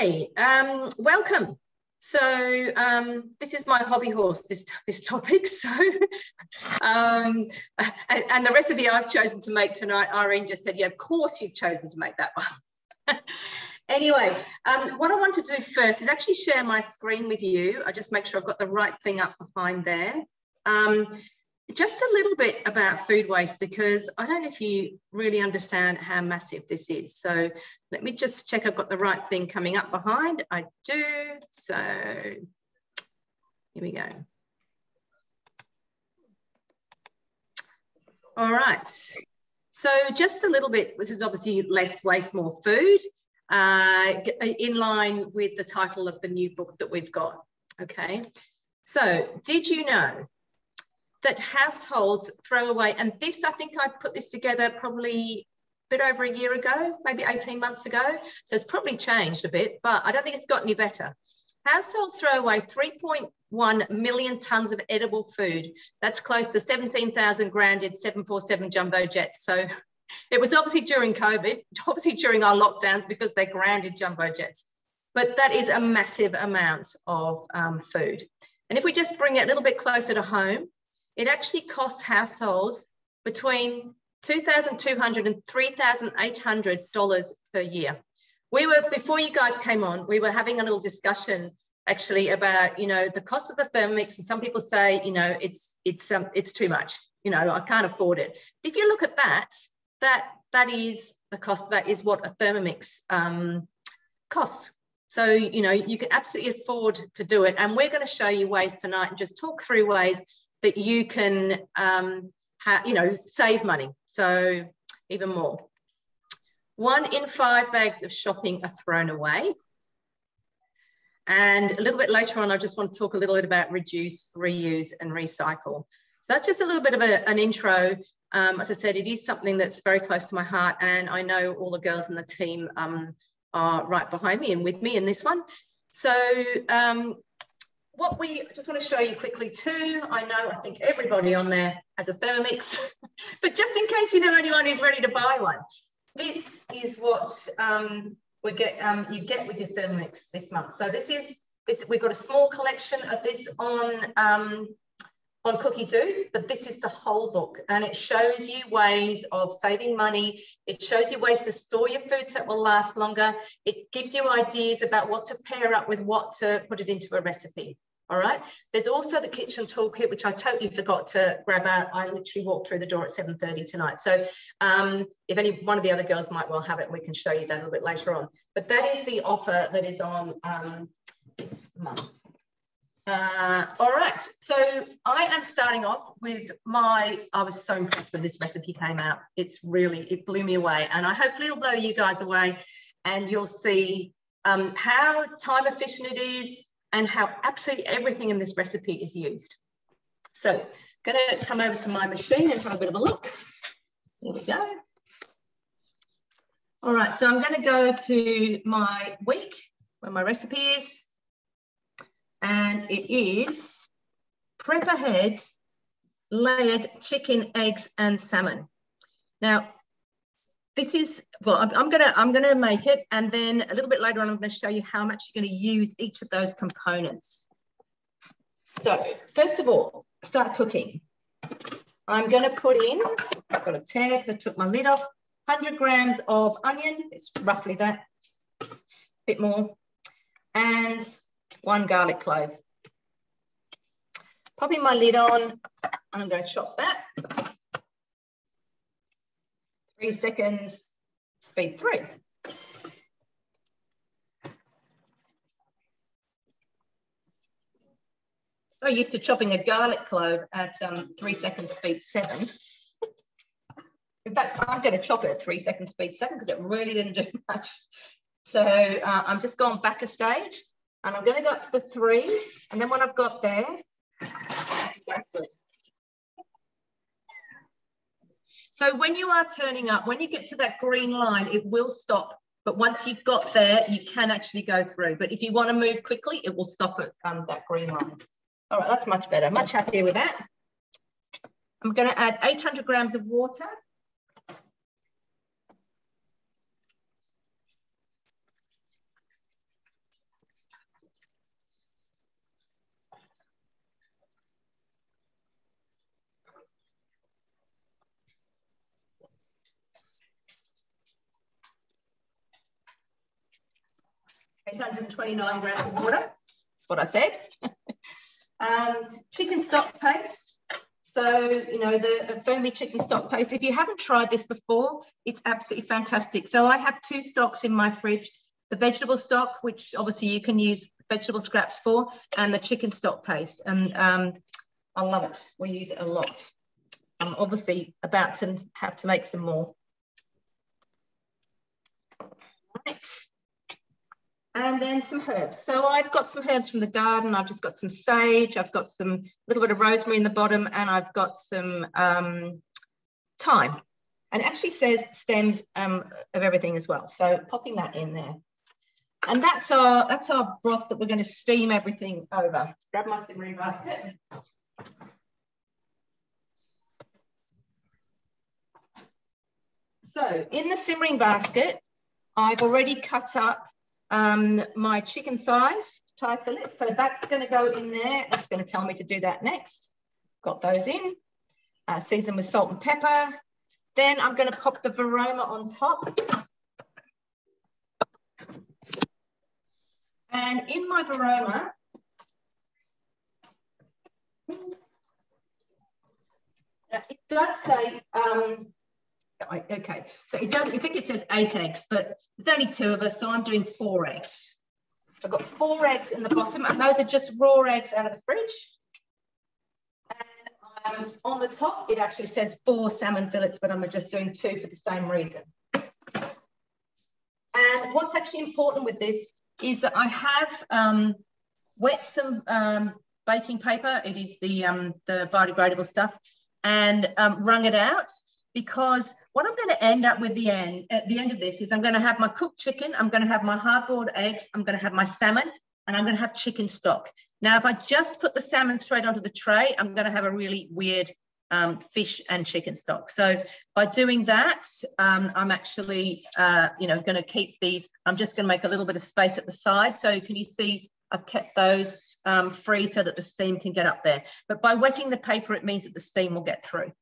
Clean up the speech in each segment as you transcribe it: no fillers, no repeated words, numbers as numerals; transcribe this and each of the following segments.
Okay, welcome. So this is my hobby horse, this topic. So, and the recipe I've chosen to make tonight, Irene just said, yeah, of course you've chosen to make that one. Anyway, what I want to do first is actually share my screen with you. I just make sure I've got the right thing up behind there. Just a little bit about food waste, because I don't know if you really understand how massive this is. So let me just check I've got the right thing coming up behind. I do. So here we go. All right. So just a little bit, this is obviously less waste, more food, in line with the title of the new book that we've got. Okay. So did you know that households throw away, and this, I think I put this together probably a bit over a year ago, maybe 18 months ago. So it's probably changed a bit, but I don't think it's got any better. Households throw away 3.1 million tonnes of edible food. That's close to 17,000 grounded 747 jumbo jets. So it was obviously during COVID, obviously during our lockdowns, because they're grounded jumbo jets. But that is a massive amount of food. And if we just bring it a little bit closer to home, it actually costs households between $2,200 and $3,800 per year. We were, before you guys came on, we were having a little discussion actually about, you know, the cost of the Thermix, and some people say, you know, it's too much, you know, I can't afford it. If you look at that is the cost, that is what a Thermix costs. So, you know, you can absolutely afford to do it. And we're going to show you ways tonight and just talk through ways that you can, you know, save money. So even more. 1 in 5 bags of shopping are thrown away. And a little bit later on, I just want to talk a little bit about reduce, reuse, and recycle. So that's just a little bit of an intro. As I said, it is something that's very close to my heart, and I know all the girls in the team are right behind me and with me in this one. So what we just want to show you quickly too, I think everybody on there has a Thermix, but just in case you know anyone who's ready to buy one, this is what you get with your Thermix this month. So we've got a small collection of this on Cookie Do, but this is the whole book, and it shows you ways of saving money. It shows you ways to store your foods that will last longer. It gives you ideas about what to pair up with what to put it into a recipe. All right. There's also the kitchen toolkit, which I totally forgot to grab out. I literally walked through the door at 7:30 tonight. So if any one of the other girls might well have it, we can show you that a little bit later on. But that is the offer that is on this month. All right, so I am starting off with I was so impressed when this recipe came out. It blew me away, and hopefully it'll blow you guys away, and you'll see how time efficient it is and how absolutely everything in this recipe is used. So I'm going to come over to my machine and have a bit of a look. Here we go. All right, so I'm going to go to my week where my recipe is. And it is Prepperheads layered chicken, eggs, and salmon. Now, this is, well, I'm gonna make it, and then a little bit later on, I'm gonna show you how much you're gonna use each of those components. So, first of all, start cooking. I'm gonna put in, I've got a tag because I took my lid off, 100 grams of onion, it's roughly that, a bit more, and 1 garlic clove. Popping my lid on, and I'm going to chop that. 3 seconds, speed 3. So used to chopping a garlic clove at 3 seconds, speed 7. In fact, I'm going to chop it at 3 seconds, speed 7 because it really didn't do much. So I'm just going back a stage. And I'm going to go up to the 3, and then when I've got there, so when you are turning up, when you get to that green line, it will stop. But once you've got there, you can actually go through. But if you want to move quickly, it will stop at that green line. All right, that's much better. Much happier with that. I'm going to add 800 grams of water. 829 grams of water. That's what I said. Chicken stock paste. So, you know, the Thermix chicken stock paste, if you haven't tried this before, it's absolutely fantastic. So I have 2 stocks in my fridge, the vegetable stock, which obviously you can use vegetable scraps for, and the chicken stock paste. And I love it. We use it a lot. I'm obviously about to have to make some more. Right. And then some herbs. So I've got some herbs from the garden. I've just got some sage. I've got some little bit of rosemary in the bottom, and I've got some thyme. And it actually says stems of everything as well. So popping that in there. And that's our broth that we're going to steam everything over. Grab my simmering basket. So in the simmering basket, I've already cut up my chicken thighs, thigh fillets. So that's going to go in there. It's going to tell me to do that next. Got those in. Season with salt and pepper. Then I'm going to pop the varoma on top. And in my varoma, it does say, okay, so it does, I think it says 8 eggs, but there's only 2 of us, so I'm doing 4 eggs. So I've got 4 eggs in the bottom, and those are just raw eggs out of the fridge. And on the top, it actually says 4 salmon fillets, but I'm just doing 2 for the same reason. And what's actually important with this is that I have wet some baking paper. It is the biodegradable stuff, and wrung it out, because what I'm going to end up with at the end of this is I'm going to have my cooked chicken, I'm going to have my hard-boiled eggs, I'm going to have my salmon, and I'm going to have chicken stock. Now, if I just put the salmon straight onto the tray, I'm going to have a really weird fish and chicken stock. So by doing that, I'm actually, you know, going to keep these. I'm just going to make a little bit of space at the side. So can you see I've kept those free so that the steam can get up there. But by wetting the paper, it means that the steam will get through.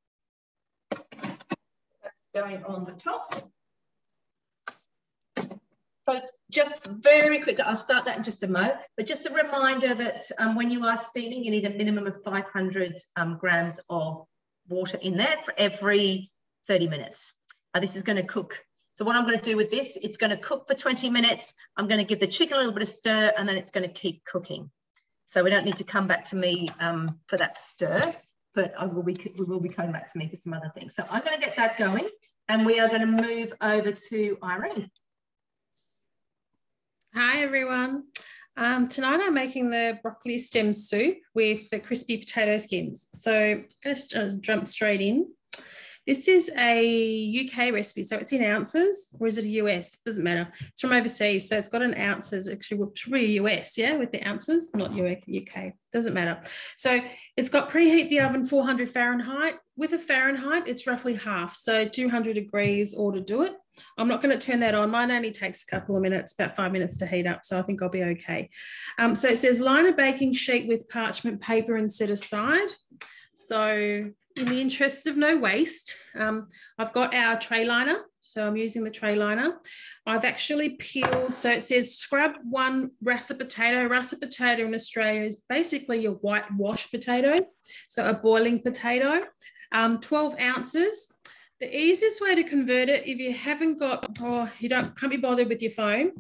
That's going on the top. So just very quickly, I'll start that in just a moment, but just a reminder that when you are steaming, you need a minimum of 500 grams of water in there for every 30 minutes. This is going to cook. So what I'm going to do with this, it's going to cook for 20 minutes. I'm going to give the chicken a little bit of stir, and then it's going to keep cooking. So we don't need to come back to me for that stir, but we will be coming back to me for some other things. So I'm going to get that going, and we are going to move over to Irene. Hi everyone. Tonight I'm making the broccoli stem soup with the crispy potato skins. So just jump straight in. This is a UK recipe, so it's in ounces, or is it a US? Doesn't matter. It's from overseas, so it's got an ounces. Actually, it's really US, yeah, with the ounces, not UK. Doesn't matter. So it's got preheat the oven 400 Fahrenheit. With a Fahrenheit, it's roughly half, so 200 degrees or to do it. I'm not going to turn that on. Mine only takes a couple of minutes, about 5 minutes to heat up, so I think I'll be okay. So it says line a baking sheet with parchment paper and set aside. So in the interest of no waste, I've got our tray liner. So I'm using the tray liner. I've actually peeled, so it says scrub 1 russet potato. Russet potato in Australia is basically your white wash potatoes, so a boiling potato, 12 ounces. The easiest way to convert it, if you haven't got, or you can't be bothered with your phone,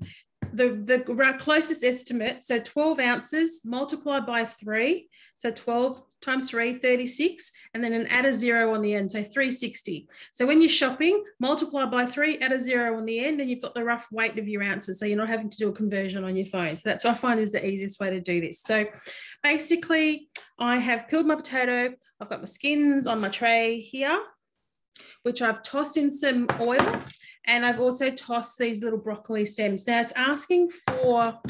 the closest estimate, so 12 ounces multiplied by 3, so 12 times 3, 36, and then add a 0 on the end, so 360. So when you're shopping, multiply by 3, add a 0 on the end, and you've got the rough weight of your ounces, so you're not having to do a conversion on your phone. So that's what I find is the easiest way to do this. So basically, I have peeled my potato, I've got my skins on my tray here, which I've tossed in some oil, and I've also tossed these little broccoli stems. Now it's asking for,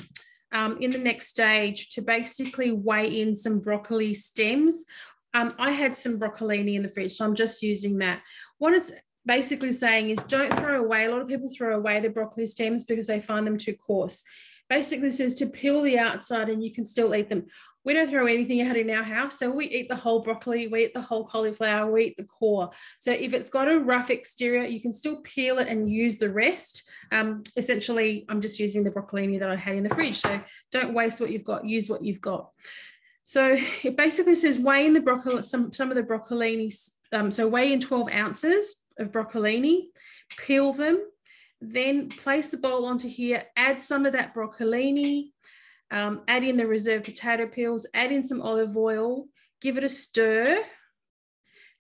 in the next stage, to basically weigh in some broccoli stems. I had some broccolini in the fridge, so I'm just using that. What it's basically saying is don't throw away. A lot of people throw away the broccoli stems because they find them too coarse. Basically says to peel the outside and you can still eat them. we don't throw anything out in our house. So we eat the whole broccoli, we eat the whole cauliflower, we eat the core. So if it's got a rough exterior, you can still peel it and use the rest. Essentially, I'm just using the broccolini that I had in the fridge. So don't waste what you've got, use what you've got. So it basically says weigh in the broccoli, some of the broccolini. So weigh in 12 ounces of broccolini, peel them, then place the bowl onto here, add some of that broccolini, add in the reserved potato peels, add in some olive oil, give it a stir,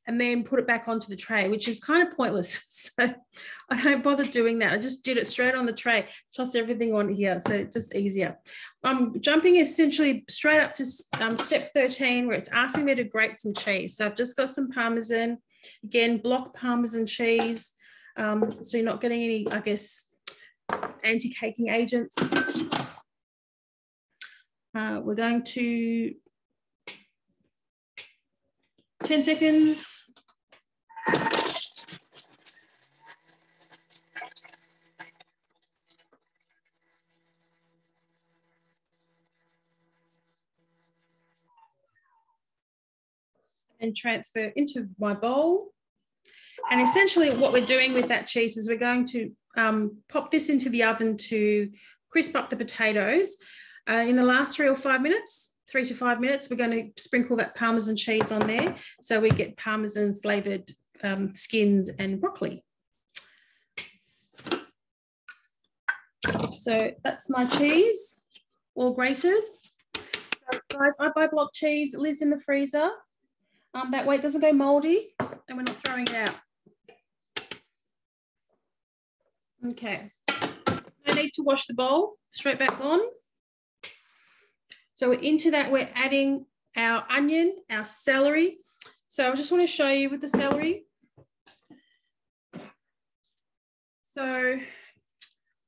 and then put it back onto the tray, which is kind of pointless. So I don't bother doing that. I just did it straight on the tray, toss everything on here, so it's just easier. I'm jumping essentially straight up to step 13, where it's asking me to grate some cheese. So I've just got some Parmesan, again, block Parmesan cheese. So you're not getting any, I guess, anti-caking agents. We're going to 10 seconds. And transfer into my bowl. And essentially what we're doing with that cheese is we're going to pop this into the oven to crisp up the potatoes. In the last 3 to 5 minutes, we're going to sprinkle that Parmesan cheese on there, so we get Parmesan flavoured skins and broccoli. So that's my cheese, all grated. So guys, I buy block cheese, it lives in the freezer. That way it doesn't go mouldy and we're not throwing it out. Okay, no need to wash the bowl, straight back on. So into that, we're adding our onion, our celery. So I just want to show you with the celery. So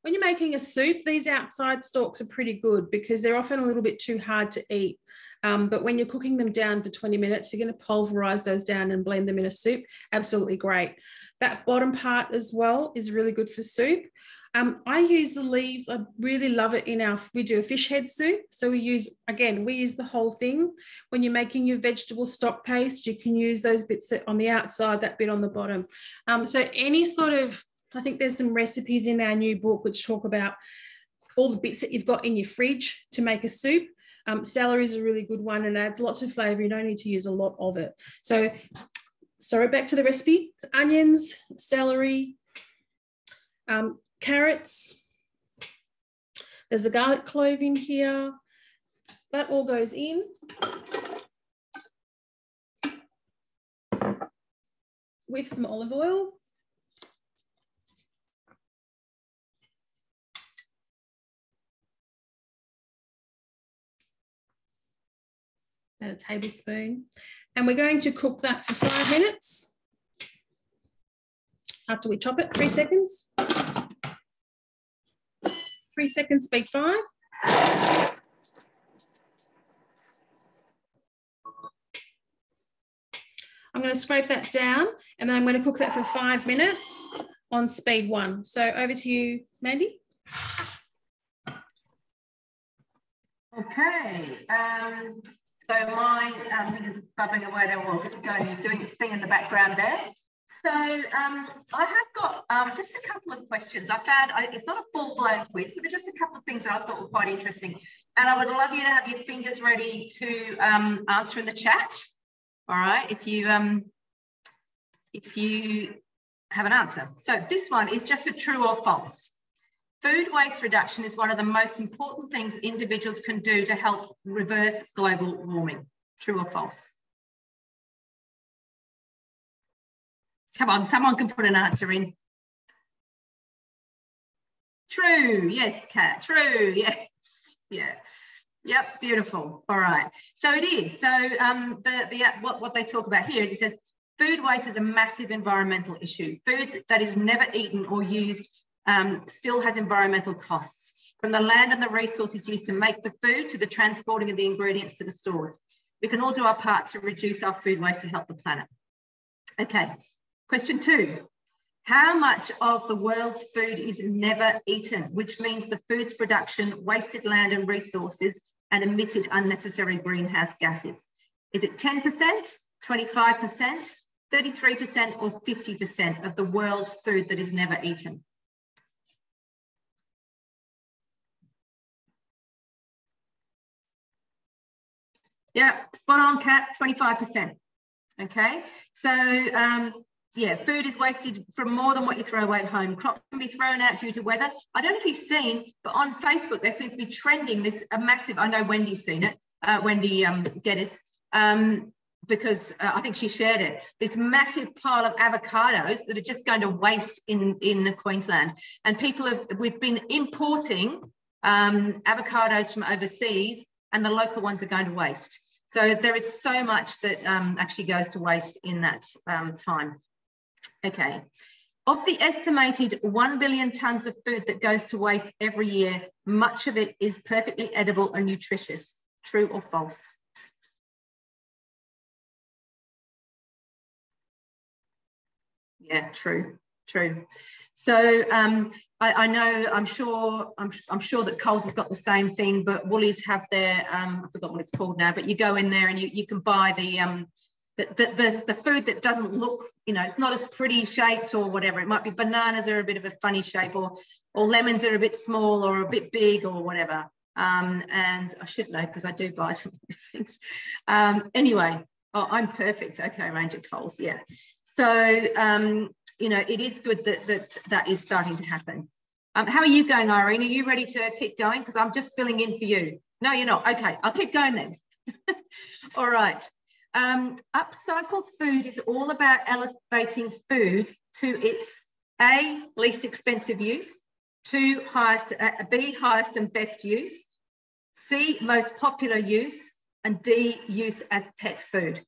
when you're making a soup, these outside stalks are pretty good because they're often a little bit too hard to eat. But when you're cooking them down for 20 minutes, you're going to pulverize those down and blend them in a soup. Absolutely great. That bottom part as well is really good for soup. I use the leaves. I really love it we do a fish head soup. So we use the whole thing. When you're making your vegetable stock paste, you can use those bits that on the outside, that bit on the bottom. So any sort of, I think there's some recipes in our new book which talk about all the bits that you've got in your fridge to make a soup. Celery is a really good one and adds lots of flavour. You don't need to use a lot of it. So, sorry, back to the recipe. Onions, celery, carrots. There's a garlic clove in here. That all goes in. With some olive oil. And a tablespoon. And we're going to cook that for 5 minutes. After we chop it, 3 seconds. 3 seconds, speed 5. I'm going to scrape that down and then I'm going to cook that for 5 minutes on speed 1. So over to you, Mandy. Okay. So my thing is bubbling away there. Well, going, doing its thing in the background there. So I have got just a couple of questions. I found it's not a full-blown quiz, but just a couple of things that I thought were quite interesting. And I would love you to have your fingers ready to answer in the chat. All right, if you have an answer. So this one is just a true or false. Food waste reduction is one of the most important things individuals can do to help reverse global warming. True or false? Come on, someone can put an answer in. True, yes, Kat, true, yes, yeah. Yep, beautiful, all right. So it is, so what they talk about here is it says, food waste is a massive environmental issue. Food that is never eaten or used still has environmental costs. From the land and the resources used to make the food to the transporting of the ingredients to the stores. We can all do our part to reduce our food waste and help the planet. Okay. Question 2, how much of the world's food is never eaten, which means the food's production, wasted land and resources, and emitted unnecessary greenhouse gases? Is it 10%, 25%, 33%, or 50% of the world's food that is never eaten? Yeah, spot on, Kat, 25%. Okay, so yeah, food is wasted from more than what you throw away at home. Crops can be thrown out due to weather. I don't know if you've seen, but on Facebook, there seems to be trending this a massive, I know Wendy's seen it, Wendy Geddes, because I think she shared it, this massive pile of avocados that are just going to waste in Queensland. And we've been importing avocados from overseas, and the local ones are going to waste. So there is so much that actually goes to waste in that time. Okay. Of the estimated 1 billion tonnes of food that goes to waste every year, much of it is perfectly edible and nutritious. True or false? Yeah, true. So I know, I'm sure that Coles has got the same thing, but Woolies have their, I forgot what it's called now, but you go in there and you can buy the food that doesn't look, it's not as pretty shaped or whatever. It might be bananas are a bit of a funny shape, or lemons are a bit small or a bit big or whatever. And I should know because I do buy some of those things. Anyway, oh, I'm perfect. Okay, Ranger Coles, yeah. So, it is good that is starting to happen. How are you going, Irene? Are you ready to keep going? Because I'm just filling in for you. No, you're not. Okay, I'll keep going then. All right. Upcycled food is all about elevating food to its A, least expensive use, B, highest and best use, C, most popular use, and D, use as pet food.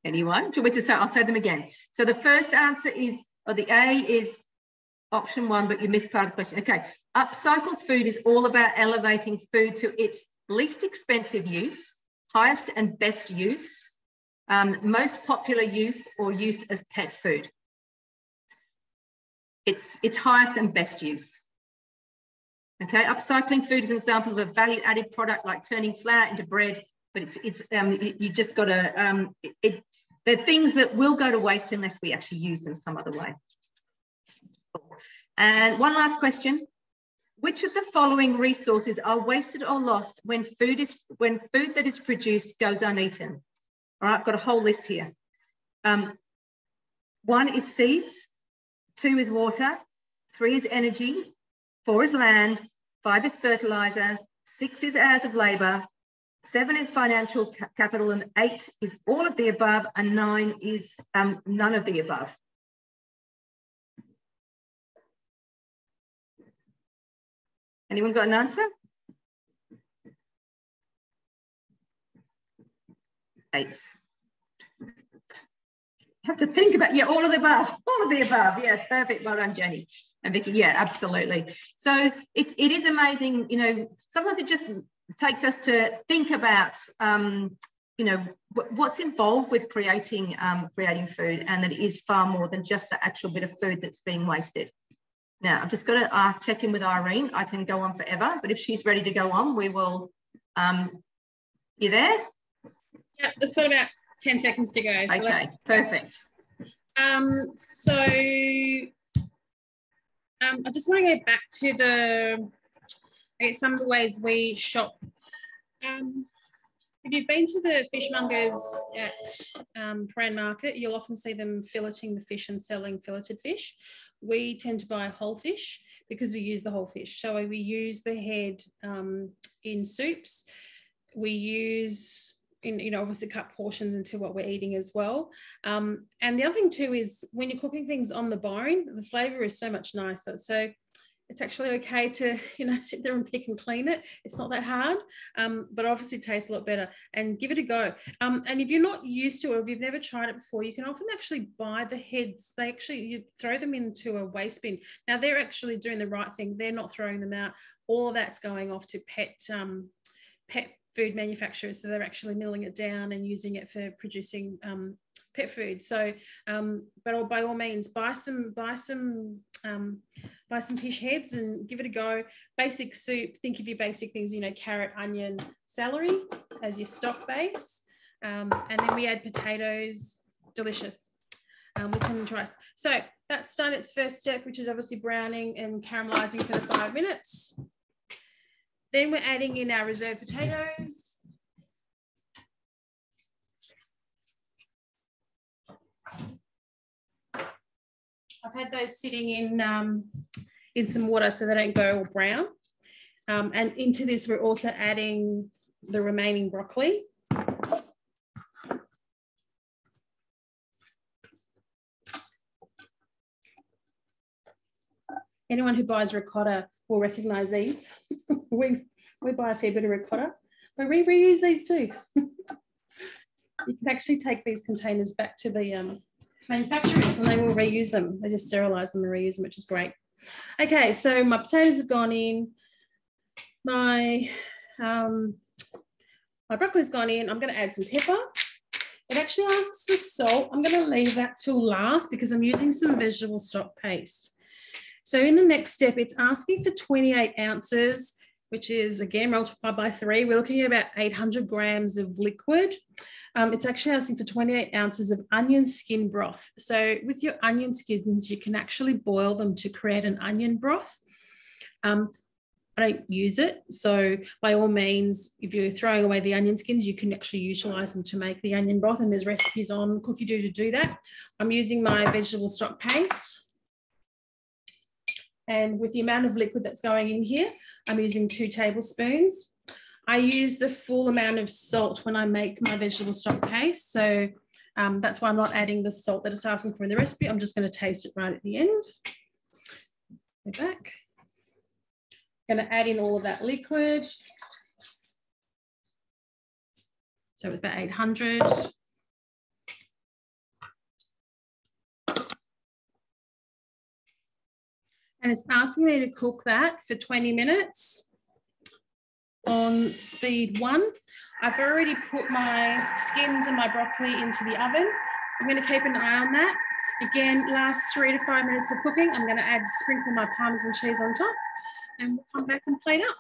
Anyone? Do you want me to say? I'll say them again. So the first answer is, or the A is option 1, but you missed part of the question. Okay. Upcycled food is all about elevating food to its least expensive use, highest and best use, most popular use, or use as pet food. It's highest and best use. Okay. Upcycling food is an example of a value-added product like turning flour into bread, but you just got to, they're things that will go to waste unless we actually use them some other way. And one last question. Which of the following resources are wasted or lost when food that is produced goes uneaten? All right, I've got a whole list here. 1 is seeds, 2 is water, 3 is energy, 4 is land, 5 is fertilizer, 6 is hours of labor, 7 is financial capital, and 8 is all of the above, and 9 is none of the above. Anyone got an answer? 8. You have to think about, yeah, all of the above, Yeah, perfect. Well done, Jenny and Vicky. Yeah, absolutely. So it is amazing. Sometimes it just takes us to think about, what's involved with creating food, and that it is far more than just the actual bit of food that's being wasted. Now, I've just got to check in with Irene. I can go on forever, but if she's ready to go on, we will. You there? Yeah, there's got about 10 seconds to go. So okay, perfect. I just want to go back to some of the ways we shop. If you've been to the fishmongers at Prahran Market, you'll often see them filleting the fish and selling filleted fish. We tend to buy whole fish because we use the whole fish. So we use the head in soups. We use, obviously cut portions into what we're eating as well. And the other thing too is when you're cooking things on the bone, the flavour is so much nicer. So it's actually okay to, sit there and pick and clean it. It's not that hard, but obviously tastes a lot better, and give it a go. And if you're not used to it, or if you've never tried it before, you can often actually buy the heads. You throw them into a waste bin. Now they're actually doing the right thing. They're not throwing them out. All of that's going off to pet food manufacturers, so they're actually milling it down and using it for producing pet food. So, but by all means, buy some fish heads and give it a go. Basic soup. Think of your basic things. You know, carrot, onion, celery as your stock base, and then we add potatoes. Delicious. With lemon rice. So that's done its first step, which is obviously browning and caramelizing for the 5 minutes. Then we're adding in our reserved potatoes. I've had those sitting in some water so they don't go all brown. And into this, we're also adding the remaining broccoli. Anyone who buys ricotta will recognise these. we buy a fair bit of ricotta, but we reuse these too. You can actually take these containers back to the manufacturers and they will reuse them. They just sterilise them and reuse them, which is great. Okay, so my potatoes have gone in. My broccoli's gone in. I'm going to add some pepper. It actually asks for salt. I'm going to leave that till last because I'm using some vegetable stock paste. So in the next step, it's asking for 28 ounces, which is, again, multiplied by 3. We're looking at about 800 grams of liquid. It's actually asking for 28 ounces of onion skin broth. So with your onion skins, you can actually boil them to create an onion broth. I don't use it. So by all means, if you're throwing away the onion skins, you can actually utilise them to make the onion broth. And there's recipes on Cookie Doo to do that. I'm using my vegetable stock paste. And with the amount of liquid that's going in here, I'm using 2 tablespoons. I use the full amount of salt when I make my vegetable stock paste. So that's why I'm not adding the salt that it's asking for in the recipe. I'm just going to taste it right at the end. Go back. I'm going to add in all of that liquid. So it's about 800. And it's asking me to cook that for 20 minutes on speed 1. I've already put my skins and my broccoli into the oven. I'm going to keep an eye on that. Again, last 3 to 5 minutes of cooking, I'm going to sprinkle my Parmesan cheese on top and we'll come back and plate up.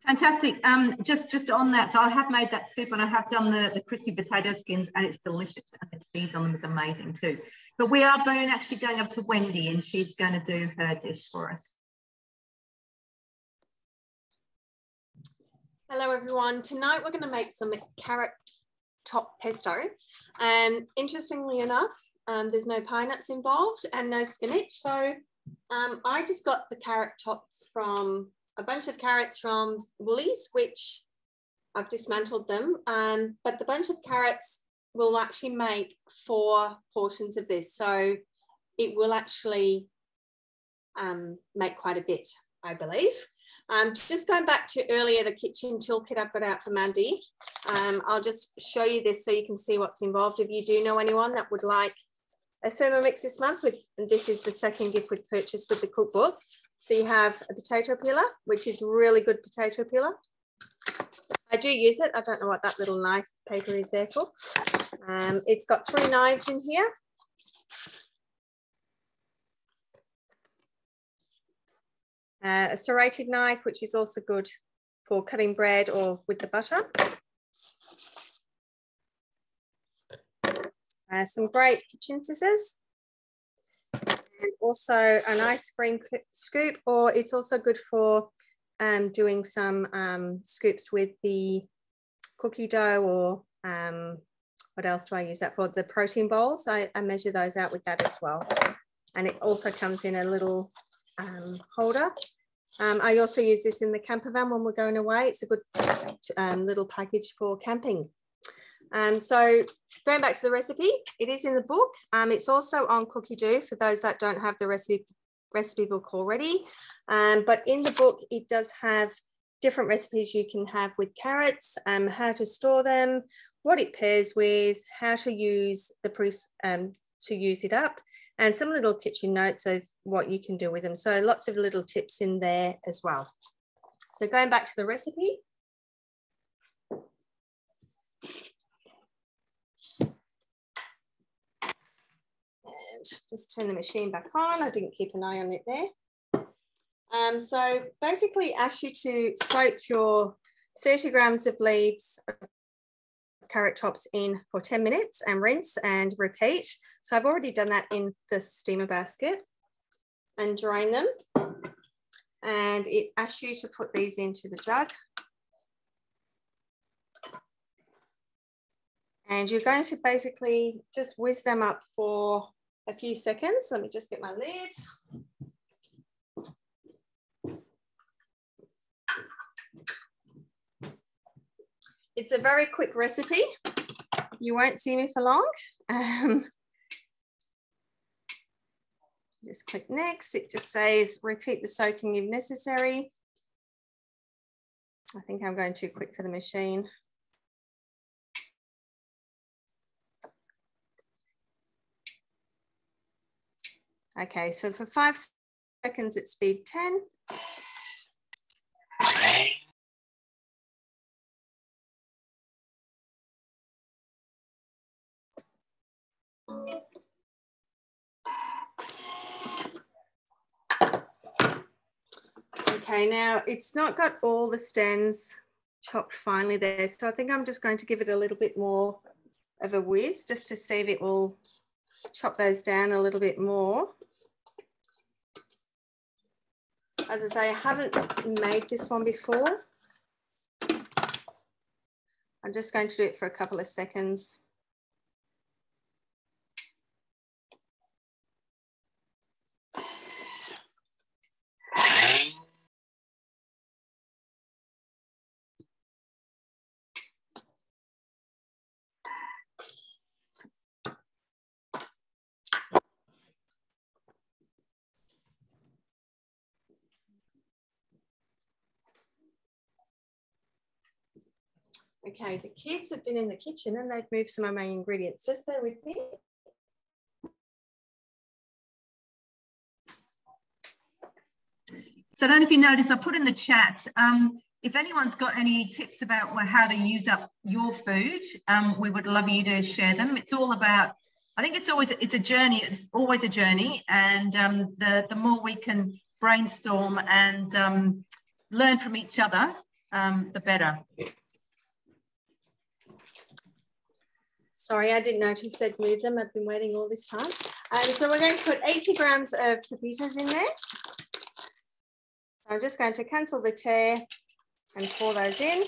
Fantastic. Just on that, so I have made that soup and I have done the crispy potato skins and it's delicious and the cheese on them is amazing too. But we are actually going up to Wendy and she's going to do her dish for us. Hello everyone. Tonight we're going to make some carrot top pesto. Interestingly enough, there's no pine nuts involved and no spinach. So I just got the carrot tops from a bunch of carrots from Woolies, which I've dismantled them. But the bunch of carrots will actually make 4 portions of this. So it will actually make quite a bit, I believe. Just going back to earlier, the kitchen toolkit I've got out for Mandy. I'll just show you this so you can see what's involved. If you do know anyone that would like a Thermix this month, and this is the second gift we've purchased with the cookbook. So you have a potato peeler, which is really good potato peeler. I do use it. I don't know what that little knife paper is there for. It's got 3 knives in here. A serrated knife, which is also good for cutting bread or with the butter. Some great kitchen scissors. And also an ice cream scoop, or it's also good for doing some scoops with the cookie dough, or what else do I use that for? The protein bowls. I measure those out with that as well. And it also comes in a little holder. I also use this in the camper van when we're going away. It's a good little package for camping. So going back to the recipe, it is in the book. It's also on Cookie Doo for those that don't have the recipe book already. But in the book, it does have different recipes you can have with carrots, how to store them, what it pairs with, how to use to use it up, and some little kitchen notes of what you can do with them. So lots of little tips in there as well. So going back to the recipe, Just turn the machine back on. I didn't keep an eye on it there. So basically ask you to soak your 30 grams of leaves, carrot tops in for 10 minutes and rinse and repeat. So I've already done that in the steamer basket and drain them. And it asks you to put these into the jug. And you're going to basically just whiz them up for a few seconds. Let me just get my lid. It's a very quick recipe. You won't see me for long. Just click next. It just says repeat the soaking if necessary. I think I'm going too quick for the machine. Okay, so for 5 seconds at speed 10. Okay, now it's not got all the stems chopped finely there, so I think I'm just going to give it a little bit more of a whiz just to see if it will chop those down a little bit more. As I say, I haven't made this one before. I'm just going to do it for a couple of seconds. Okay, the kids have been in the kitchen and they've moved some of my ingredients. Just bear with me. So I don't know if you noticed, I put in the chat, if anyone's got any tips about how to use up your food, we would love you to share them. It's all about, I think it's a journey. It's always a journey. And the more we can brainstorm and learn from each other, the better. Sorry, I didn't notice they'd moved them. I've been waiting all this time. So we're going to put 80 grams of pepitas in there. I'm just going to cancel the tear and pour those in.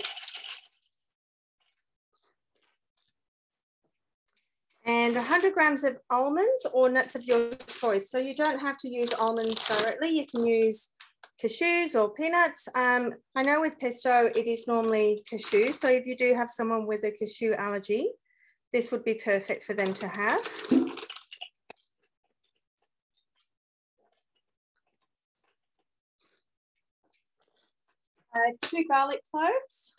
And 100 grams of almonds or nuts of your choice. So you don't have to use almonds directly. You can use cashews or peanuts. I know with pesto, it is normally cashews. So if you do have someone with a cashew allergy, this would be perfect for them to have. 2 garlic cloves.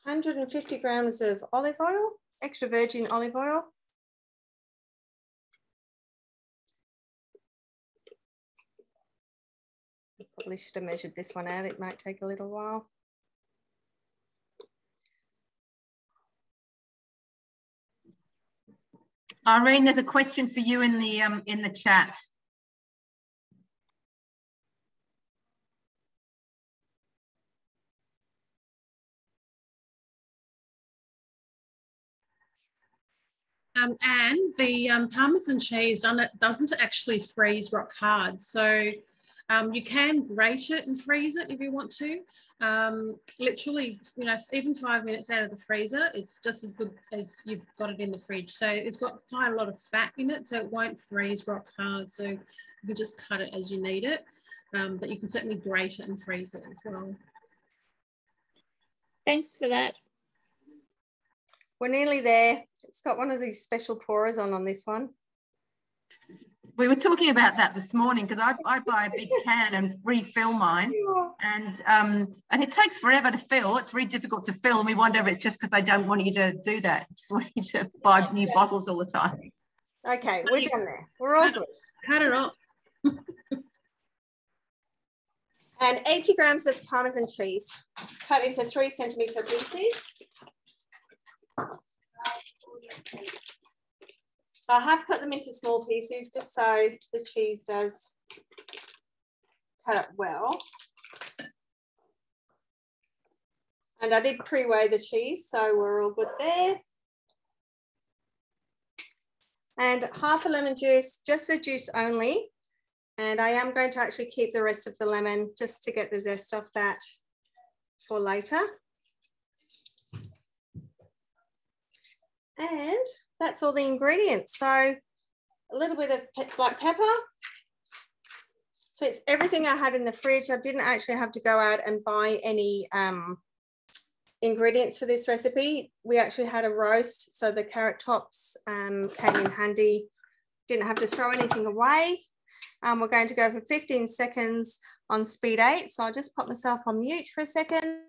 150 grams of olive oil, extra virgin olive oil. Probably should have measured this one out. It might take a little while. Irene, there's a question for you in the chat. And the Parmesan cheese doesn't actually freeze rock hard. So you can grate it and freeze it if you want to. Literally, you know, even 5 minutes out of the freezer, it's just as good as you've got it in the fridge. So it's got quite a lot of fat in it, so it won't freeze rock hard. So you can just cut it as you need it. But you can certainly grate it and freeze it as well. Thanks for that. We're nearly there. It's got one of these special pourers on this one. We were talking about that this morning because I buy a big can and refill mine, and it takes forever to fill. It's really difficult to fill, and we wonder if it's just because they don't want you to do that. Just want you to buy new bottles all the time. Okay, we're done there. We're all good. Cut it off. And 80 grams of Parmesan cheese, cut into 3 centimetre pieces. So I have cut them into small pieces just so the cheese does cut up well. And I did pre-weigh the cheese, so we're all good there. And half a lemon juice, just the juice only. And I am going to actually keep the rest of the lemon just to get the zest off that for later. And that's all the ingredients. So a little bit of black pepper. So it's everything I had in the fridge. I didn't actually have to go out and buy any ingredients for this recipe. We actually had a roast, so the carrot tops came in handy. Didn't have to throw anything away. We're going to go for 15 seconds on speed 8. So I'll just pop myself on mute for a second.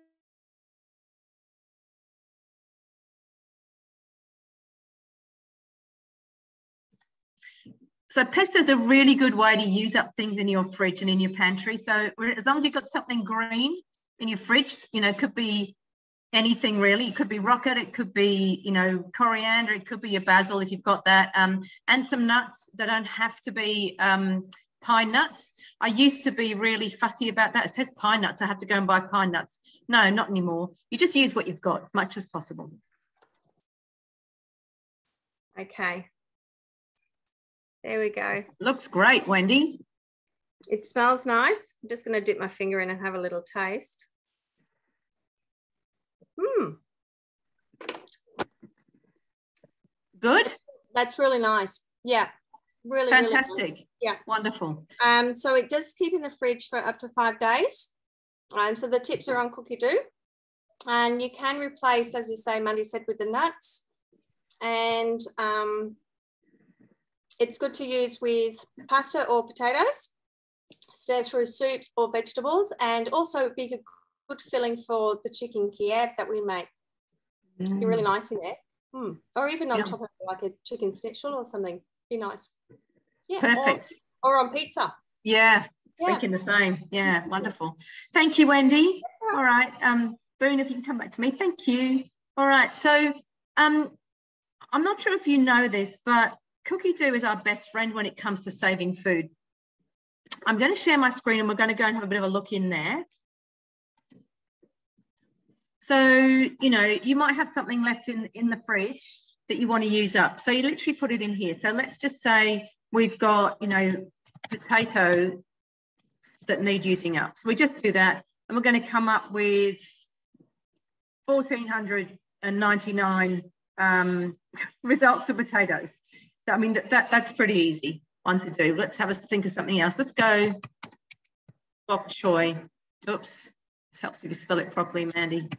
So pesto is a really good way to use up things in your fridge and in your pantry. So as long as you've got something green in your fridge, you know, it could be anything really. It could be rocket, it could be, you know, coriander, it could be your basil if you've got that, and some nuts that don't have to be pine nuts. I used to be really fussy about that. It says pine nuts, I have to go and buy pine nuts. No, not anymore. You just use what you've got as much as possible. Okay. There we go. Looks great, Wendy. It smells nice. I'm just going to dip my finger in and have a little taste. Good. That's really nice. Yeah. Really fantastic. Really nice. Yeah. Wonderful. So it does keep in the fridge for up to 5 days. So the tips are on cookie dough. And you can replace, as you say, Mandy said, with the nuts. And it's good to use with pasta or potatoes, stir through soups or vegetables, and also be a good filling for the chicken Kiev that we make. Be really nice in there. Or even on top of like a chicken schnitzel or something. Be nice. Yeah. Perfect. Or on pizza. Yeah. Thinking the same. Yeah. Wonderful. Thank you, Wendy. All right. Boone, if you can come back to me. Thank you. All right. So I'm not sure if you know this, but cookie dough is our best friend when it comes to saving food. I'm going to share my screen and we're going to go and have a bit of a look in there. So, you know, you might have something left in the fridge that you want to use up. So you literally put it in here. So let's just say we've got, you know, potato that need using up. So we just do that and we're going to come up with 1,499 results of potatoes. So, I mean, that's pretty easy one to do. Let's have a think of something else. Let's go bok choy. Oops, this helps if you spell it properly, Mandy.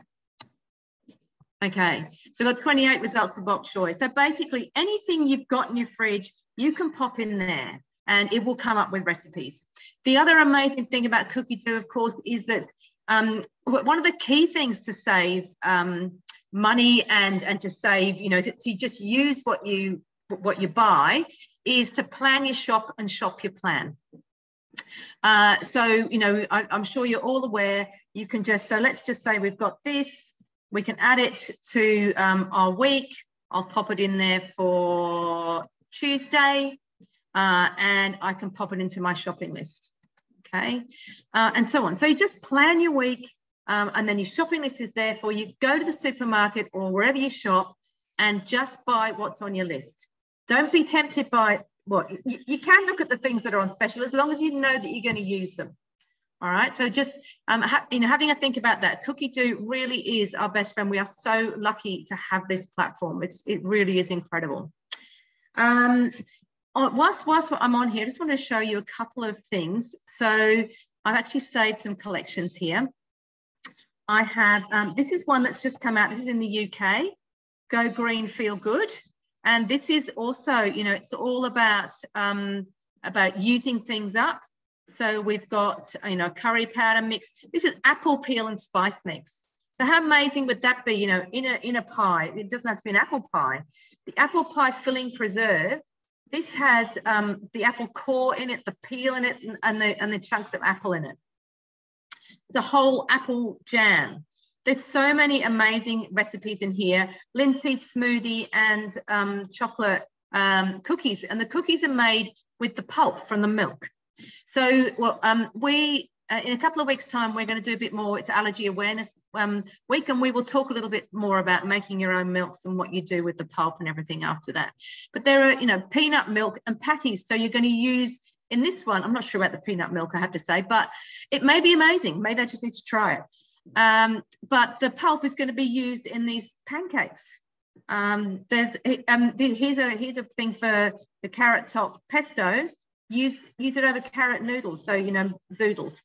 Okay, so we've got 28 results for bok choy. So basically anything you've got in your fridge, you can pop in there and it will come up with recipes. The other amazing thing about cookie dough, of course, is that one of the key things to save money and to save, you know, to just use what you buy is to plan your shop and shop your plan. So, you know, I'm sure you're all aware, you can just, so let's just say we've got this, we can add it to our week. I'll pop it in there for Tuesday and I can pop it into my shopping list. Okay, and so on. So you just plan your week and then your shopping list is there for you. Go to the supermarket or wherever you shop and just buy what's on your list. Don't be tempted by what you can look at the things that are on special as long as you know that you're going to use them. All right. So just you know, having a think about that. Cookie dough really is our best friend. We are so lucky to have this platform. It really is incredible. Whilst I'm on here, I just want to show you a couple of things. So I've actually saved some collections here. I have this is one that's just come out. This is in the UK. Go Green, Feel Good. And this is also, you know, it's all about using things up. So we've got, you know, curry powder mix. This is apple peel and spice mix. So how amazing would that be, you know, in a pie? It doesn't have to be an apple pie. The apple pie filling preserve. This has the apple core in it, the peel in it, and the chunks of apple in it. It's a whole apple jam. There's so many amazing recipes in here. Linseed smoothie and chocolate cookies. And the cookies are made with the pulp from the milk. So in a couple of weeks' time, we're going to do a bit more. It's Allergy Awareness Week, and we will talk a little bit more about making your own milks and what you do with the pulp and everything after that. But there are, peanut milk and patties. So you're going to use, in this one, I'm not sure about the peanut milk, I have to say, but it may be amazing. Maybe I just need to try it. But the pulp is going to be used in these pancakes. Here's a thing for the carrot top pesto. Use it over carrot noodles, so zoodles,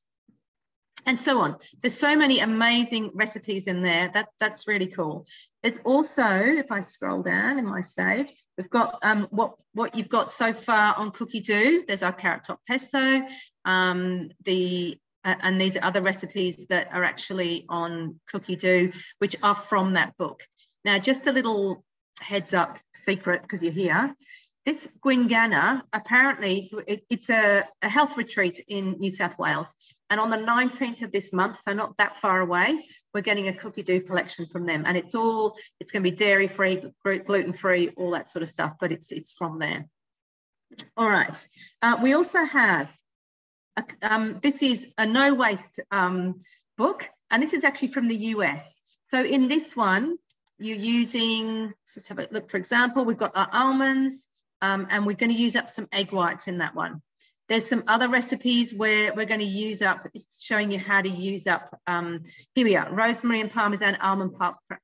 and so on. There's so many amazing recipes in there. That's really cool. There's also, if I scroll down in my saved, we've got what you've got so far on cookie dough. There's our carrot top pesto, and these are other recipes that are actually on cookie dough, which are from that book. Now, just a little heads up secret, because you're here. This Gwynganna, apparently, it's a health retreat in New South Wales. And on the 19th of this month, so not that far away, we're getting a cookie dough collection from them. And it's going to be dairy-free, gluten-free, all that sort of stuff, but it's from there. All right. We also have, this is a no-waste book, and this is actually from the US. So in this one, you're using, let's have a look, for example, we've got our almonds, and we're going to use up some egg whites in that one. There's some other recipes where we're going to use up, it's showing you how to use up, here we are, rosemary and parmesan almond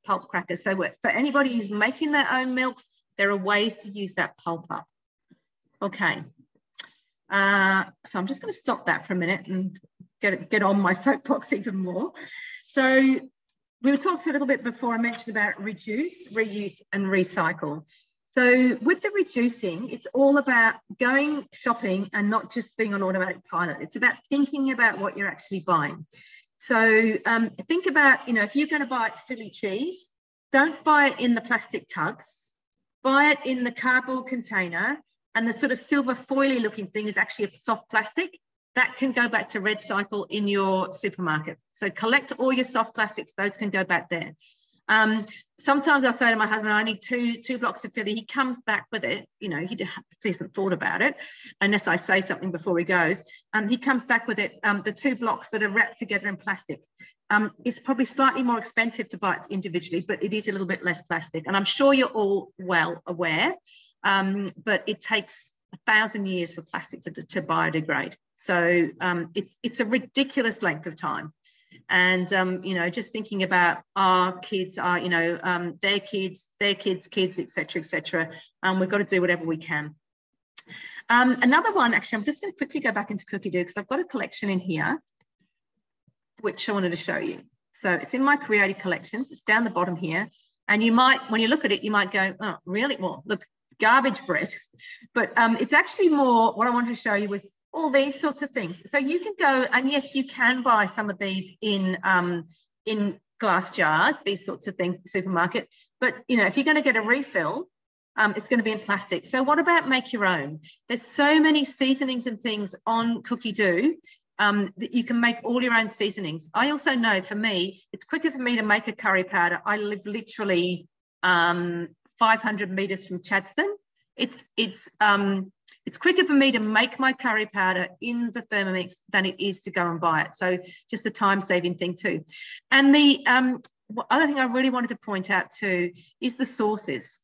pulp crackers. So for anybody who's making their own milks, there are ways to use that pulp up. Okay. So I'm just going to stop that for a minute and get on my soapbox even more. So we talked a little bit before, I mentioned about reduce, reuse, and recycle. So with the reducing, it's all about going shopping and not just being on automatic pilot. It's about thinking about what you're actually buying. So think about, if you're going to buy Philly cheese, don't buy it in the plastic tubs, buy it in the cardboard container, and the sort of silver foily looking thing is actually a soft plastic. That can go back to RedCycle in your supermarket. So collect all your soft plastics, those can go back there. Sometimes I say to my husband, I need two blocks of Philly. He comes back with it. He hasn't thought about it, unless I say something before he goes. He comes back with it, the 2 blocks that are wrapped together in plastic. It's probably slightly more expensive to buy it individually, but it is a little bit less plastic. And I'm sure you're all well aware, but it takes 1,000 years for plastic to biodegrade. So it's a ridiculous length of time. And, just thinking about our kids, their kids, et cetera, we've got to do whatever we can. Another one, actually, I'm just going to quickly go back into cookie dough because I've got a collection in here, which I wanted to show you. So it's in my creative collections. It's down the bottom here. And you might, when you look at it, you might go, oh, really? Well, look, garbage bread. But it's actually more, what I wanted to show you was all these sorts of things. So you can go, and yes, you can buy some of these in glass jars, these sorts of things at the supermarket. But, if you're going to get a refill, it's going to be in plastic. So what about make your own? There's so many seasonings and things on cookie dough that you can make all your own seasonings. I also know, for me, it's quicker for me to make a curry powder. I live literally 500 meters from Chadstone. It's quicker for me to make my curry powder in the Thermix than it is to go and buy it. So just a time-saving thing too. And the other thing I really wanted to point out too is the sauces.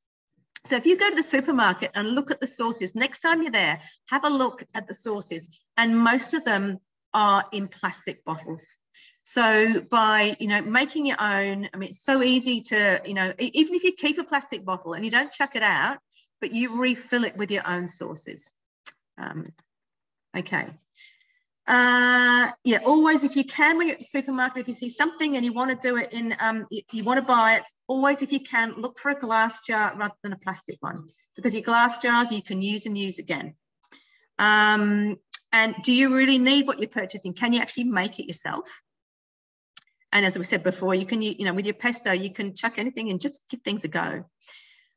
So if you go to the supermarket and look at the sauces, next time you're there, have a look at the sauces. And most of them are in plastic bottles. So by, making your own, it's so easy to, even if you keep a plastic bottle and you don't chuck it out, but you refill it with your own sauces. Okay. Always, if you can, when you're at the supermarket, if you see something and you want to do it in, you want to buy it, always, if you can, look for a glass jar rather than a plastic one, because your glass jars you can use and use again. And do you really need what you're purchasing? Can you actually make it yourself? And as we said before, you can, with your pesto, you can chuck anything and just give things a go.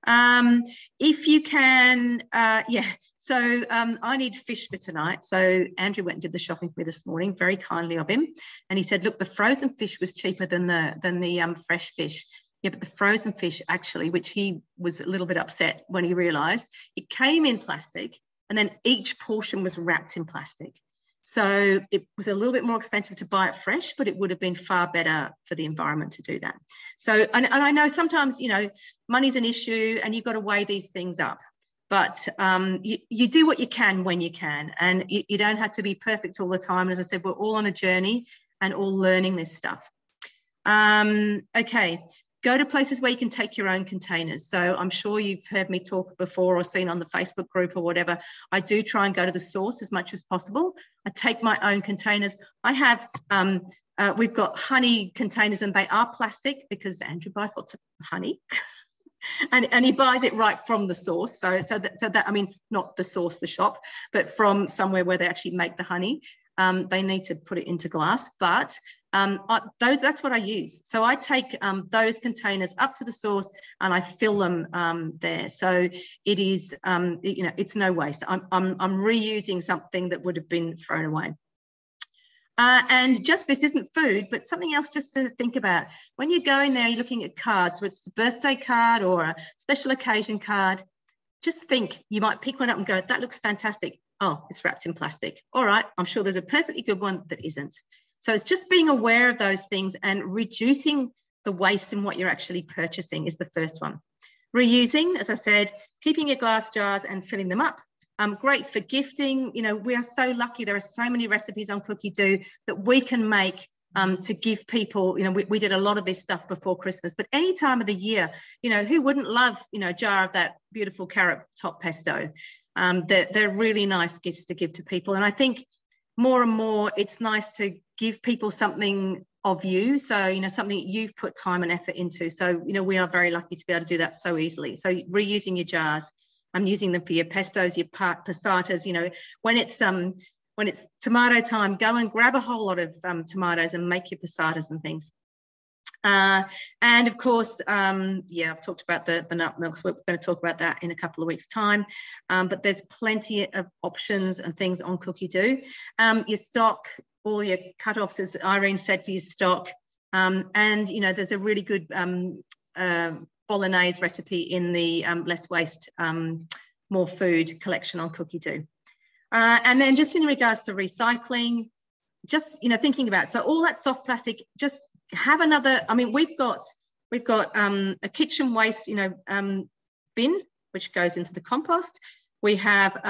If you can, So I need fish for tonight. So Andrew went and did the shopping for me this morning, very kindly of him. And he said, look, the frozen fish was cheaper than the fresh fish. Yeah, but the frozen fish actually, which he was a little bit upset when he realised, it came in plastic and then each portion was wrapped in plastic. So it was a little bit more expensive to buy it fresh, but it would have been far better for the environment to do that. So, and I know sometimes, you know, money's an issue and you've got to weigh these things up. But you do what you can when you can, and you don't have to be perfect all the time. As I said, we're all on a journey and all learning this stuff. Okay, go to places where you can take your own containers. So I'm sure you've heard me talk before or seen on the Facebook group or whatever. I do try and go to the source as much as possible. I take my own containers. I have, we've got honey containers and they are plastic because Andrew buys lots of honey. And he buys it right from the source. So that I mean, not the source, the shop, but from somewhere where they actually make the honey. They need to put it into glass, but that's what I use. So I take those containers up to the source and I fill them there. So it is, you know, it's no waste. I'm reusing something that would have been thrown away. And just, this isn't food, but something else just to think about. When you go in there, you're looking at cards, whether it's a birthday card or a special occasion card, just think, you might pick one up and go, that looks fantastic. Oh, it's wrapped in plastic. All right, I'm sure there's a perfectly good one that isn't. So it's just being aware of those things and reducing the waste in what you're actually purchasing is the first one. Reusing, as I said, keeping your glass jars and filling them up. Great for gifting. You know, we are so lucky. There are so many recipes on Cookie Do that we can make to give people. You know, we did a lot of this stuff before Christmas, but any time of the year, you know, who wouldn't love, you know, a jar of that beautiful carrot top pesto? They're really nice gifts to give to people. And I think more and more, it's nice to give people something of you. So, you know, something you've put time and effort into. So, you know, we are very lucky to be able to do that so easily. So reusing your jars. I'm using them for your pestos, your passatas. You know, when it's tomato time, go and grab a whole lot of tomatoes and make your passatas and things. And of course, yeah, I've talked about the nut milks. We're going to talk about that in a couple of weeks' time. But there's plenty of options and things on Cookie Do. Your stock, all your cut-offs, as Irene said, for your stock. And, you know, there's a really good bolognese recipe in the Less Waste, More Food collection on Cookie Do. And then just in regards to recycling, just, you know, thinking about, so all that soft plastic, just have another, I mean, we've got a kitchen waste, you know, bin, which goes into the compost. We have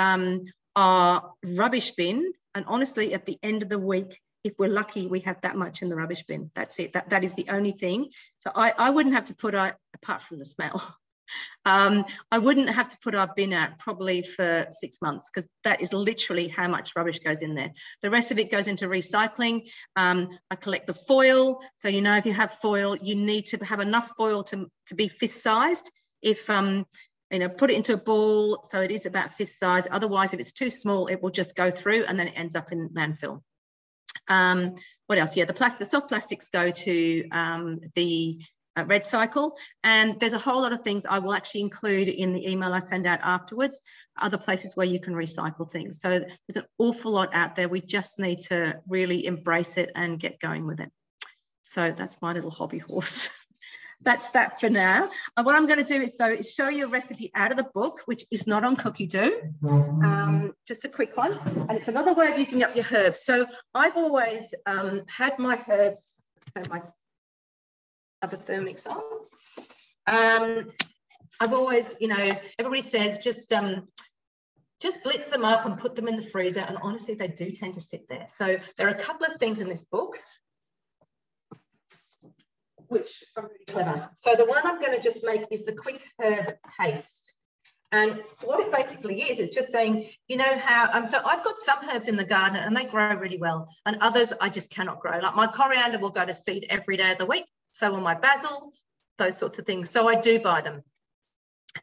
our rubbish bin, and honestly, at the end of the week, if we're lucky, we have that much in the rubbish bin. That's it. That is the only thing. So I wouldn't have to put out, apart from the smell, I wouldn't have to put our bin out probably for 6 months, because that is literally how much rubbish goes in there. The rest of it goes into recycling. I collect the foil. So, you know, if you have foil, you need to have enough foil to be fist sized. If, you know, put it into a ball so it is about fist size. Otherwise, if it's too small, it will just go through and then it ends up in landfill. What else? Yeah, the soft plastics go to the red cycle, and there's a whole lot of things I will actually include in the email I send out afterwards, other places where you can recycle things. So there's an awful lot out there. We just need to really embrace it and get going with it. So that's my little hobby horse. That's that for now. And what I'm going to do is, though, is show you a recipe out of the book, which is not on Cookie Do. Just a quick one. And it's another way of using up your herbs. So I've always had my herbs, turn my other Thermix on. I've always, you know, everybody says just blitz them up and put them in the freezer. And honestly, they do tend to sit there. So there are a couple of things in this book which are really clever. So the one I'm going to just make is the quick herb paste. And what it basically is just saying, you know how, so I've got some herbs in the garden and they grow really well, and others I just cannot grow. Like my coriander will go to seed every day of the week. So will my basil, those sorts of things. So I do buy them.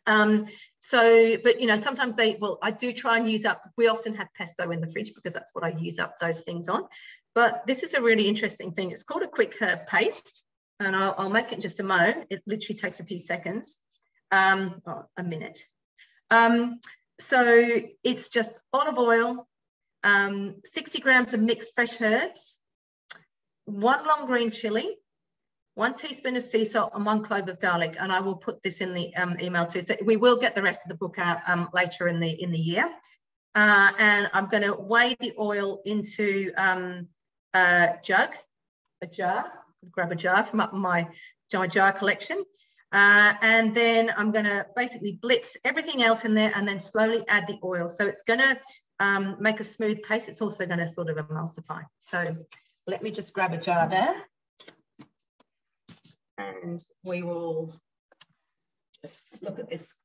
But, you know, sometimes I do try and use up, we often have pesto in the fridge because that's what I use up those things on. But this is a really interesting thing. It's called a quick herb paste. And I'll make it in just a moment. It literally takes a few seconds, a minute. So it's just olive oil, 60 grams of mixed fresh herbs, 1 long green chili, 1 teaspoon of sea salt, and 1 clove of garlic. And I will put this in the email too. So we will get the rest of the book out later in the year. And I'm going to weigh the oil into a jar. Grab a jar from up my jar collection. And then I'm going to basically blitz everything else in there and then slowly add the oil. So it's going to make a smooth paste. It's also going to sort of emulsify. So let me just grab a jar there. And we will just look at this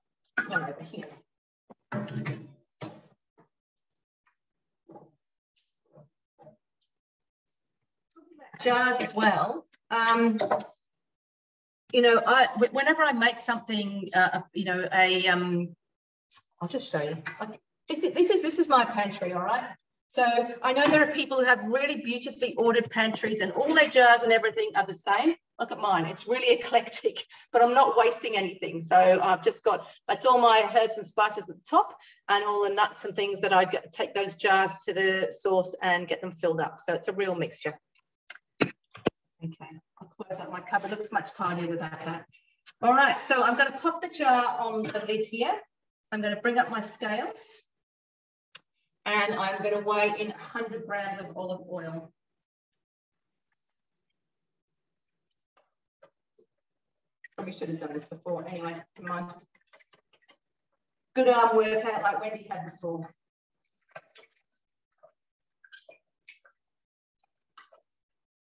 one over here. Jars as well. You know, whenever I make something, you know, I'll just show you. This is my pantry, all right? So I know there are people who have really beautifully ordered pantries and all their jars and everything are the same. Look at mine. It's really eclectic, but I'm not wasting anything. So I've just got, that's all my herbs and spices at the top and all the nuts and things that I take those jars to the source and get them filled up. So it's a real mixture. Okay, I'll close up my cupboard. Looks much tidier without that. All right, so I'm going to pop the jar on the lid here. I'm going to bring up my scales. And I'm going to weigh in 100 grams of olive oil. Probably should have done this before. Anyway, come on. Good arm workout like Wendy had before.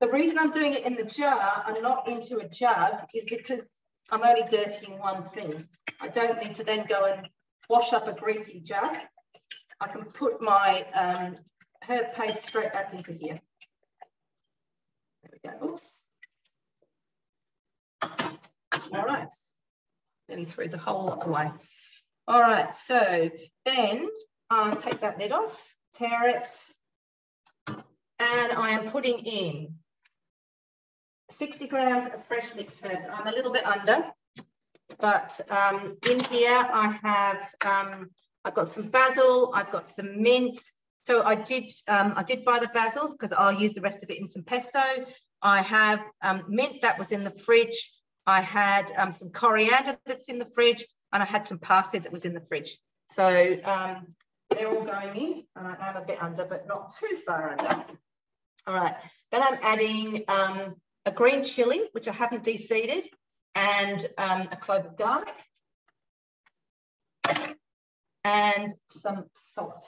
The reason I'm doing it in the jar and not into a jug is because I'm only dirtying one thing. I don't need to then go and wash up a greasy jug. I can put my herb paste straight back into here. There we go. Oops. All right. Nearly threw the whole lot away. All right. So then I'll take that lid off, tear it, and I am putting in 60 grams of fresh mixed herbs. I'm a little bit under, but in here I have I've got some basil, I've got some mint. So I did buy the basil because I'll use the rest of it in some pesto. I have mint that was in the fridge. I had some coriander that's in the fridge, and I had some parsley that was in the fridge. So they're all going in. I'm a bit under, but not too far under. All right. Then I'm adding a green chili, which I haven't de-seeded, and a clove of garlic. And some salt.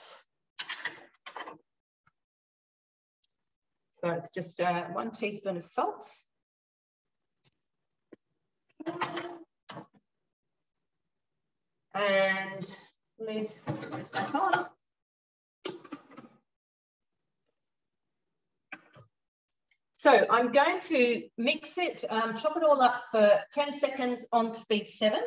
So it's just 1 teaspoon of salt. And lid goes back on. So I'm going to mix it, chop it all up for 10 seconds on speed 7.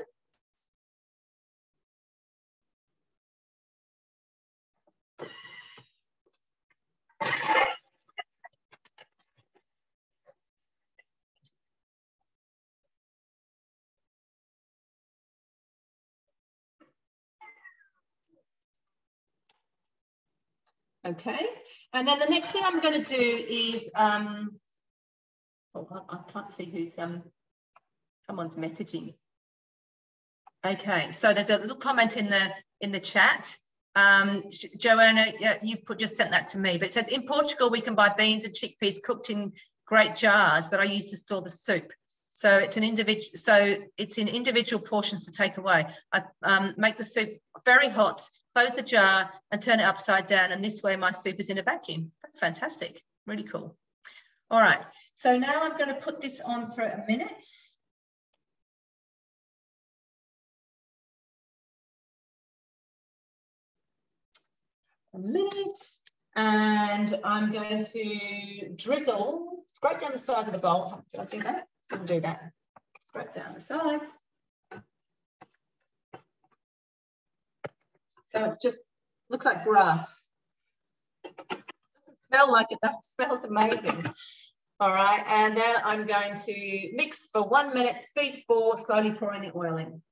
Okay, and then the next thing I'm going to do is, oh, I can't see who's, someone's messaging. Okay, so there's a little comment in the chat. Joanna, you just sent that to me, but it says, in Portugal, we can buy beans and chickpeas cooked in great jars that I use to store the soup. So it's in individual portions to take away. I make the soup very hot, close the jar and turn it upside down. And this way my soup is in a vacuum. That's fantastic. Really cool. All right. So now I'm going to put this on for a minute. And I'm going to drizzle straight down the sides of the bowl. Did I do that? Didn't do that. Straight down the sides. So it's just looks like grass. Doesn't smell like it. That smells amazing. All right, and then I'm going to mix for 1 minute, speed 4, slowly pouring the oil in.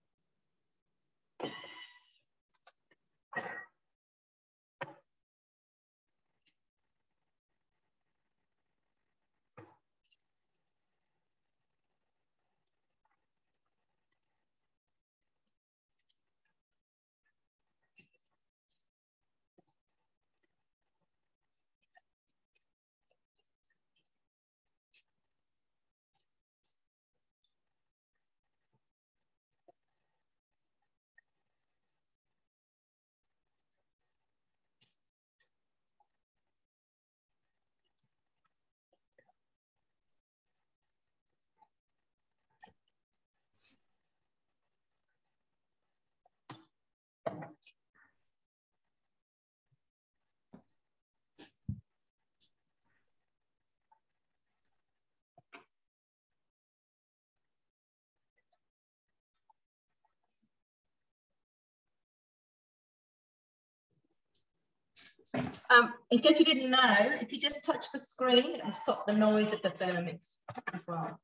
in case you didn't know, if you just touch the screen, it'll stop the noise of the Thermix as well.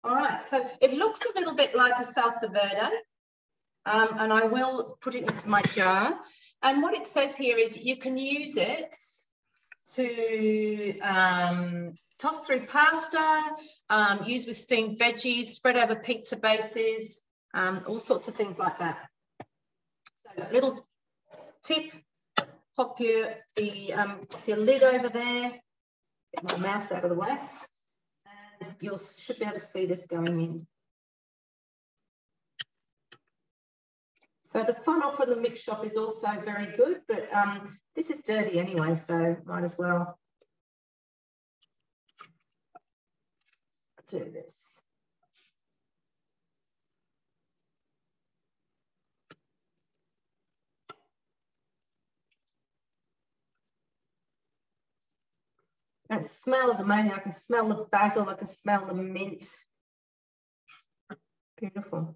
All right, so it looks a little bit like a salsa verde, and I will put it into my jar. And what it says here is you can use it to toss through pasta, use with steamed veggies, spread over pizza bases, all sorts of things like that. So a little tip, pop your lid over there, get my mouse out of the way, and you should be able to see this going in. So the funnel from the mix shop is also very good, but this is dirty anyway, so might as well do this. It smells amazing. I can smell the basil, I can smell the mint. Beautiful.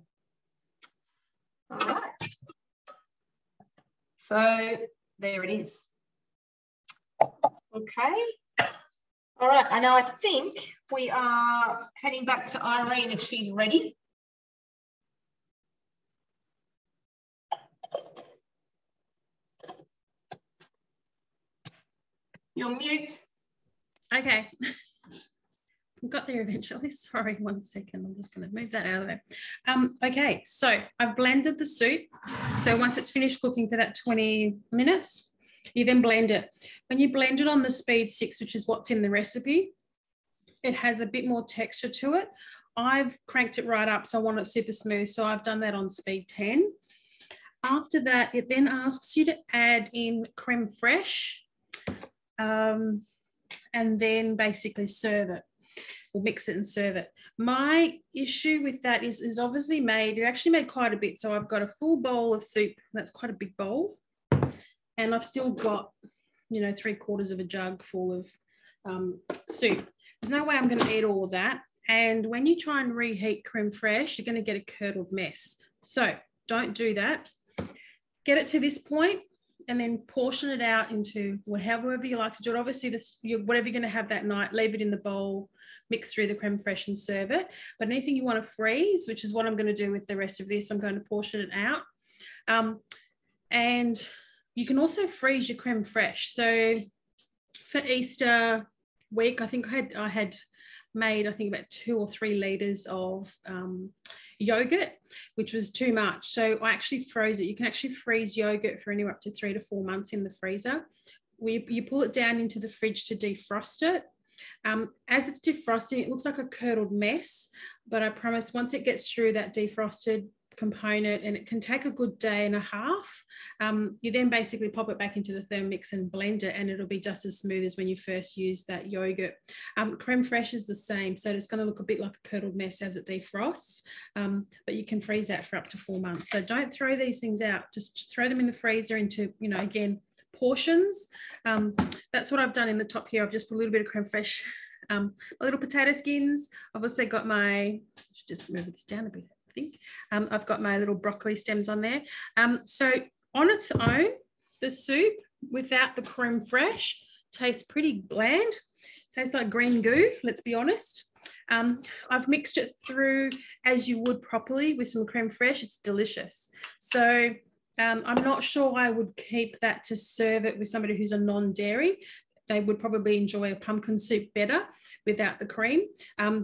All right. So there it is. Okay. All right. And now I think we are heading back to Irene if she's ready. You're mute. Okay. We got there eventually. Sorry, 1 second. I'm just going to move that out of there. Okay, so I've blended the soup. So once it's finished cooking for that 20 minutes, you then blend it. When you blend it on the speed 6, which is what's in the recipe, it has a bit more texture to it. I've cranked it right up, so I want it super smooth. So I've done that on speed 10. After that, it then asks you to add in creme fraiche and then basically serve it. We'll mix it and serve it. My issue with that is obviously it actually made quite a bit. So I've got a full bowl of soup. That's quite a big bowl. And I've still got, 3/4 of a jug full of soup. There's no way I'm going to eat all of that. And when you try and reheat creme fraiche, you're going to get a curdled mess. So don't do that. Get it to this point and then portion it out into however you like to do it. Obviously, whatever you're going to have that night, leave it in the bowl, mix through the creme fraiche and serve it. But anything you want to freeze, which is what I'm going to do with the rest of this, I'm going to portion it out. And you can also freeze your creme fraiche. So for Easter week, I think I had made, about 2 or 3 litres of yogurt, which was too much. So I actually froze it. You can actually freeze yogurt for anywhere up to 3 to 4 months in the freezer. You pull it down into the fridge to defrost it. As it's defrosting, it looks like a curdled mess, but I promise once it gets through that defrosted component, and it can take a good day and a half, you then basically pop it back into the Thermix and blend it, and it'll be just as smooth as when you first used that yogurt. Creme fraiche is the same, so it's going to look a bit like a curdled mess as it defrosts, but you can freeze that for up to 4 months. So don't throw these things out, just throw them in the freezer into, again, portions. That's what I've done in the top here. I've just put a little bit of creme fraiche, my little potato skins. I've also got I should just move this down a bit, I think. I've got my little broccoli stems on there. So on its own, the soup without the creme fraiche tastes pretty bland. Tastes like green goo, let's be honest. I've mixed it through as you would properly with some creme fraiche. It's delicious. So I'm not sure I would keep that to serve it with somebody who's a non-dairy. They would probably enjoy a pumpkin soup better without the cream.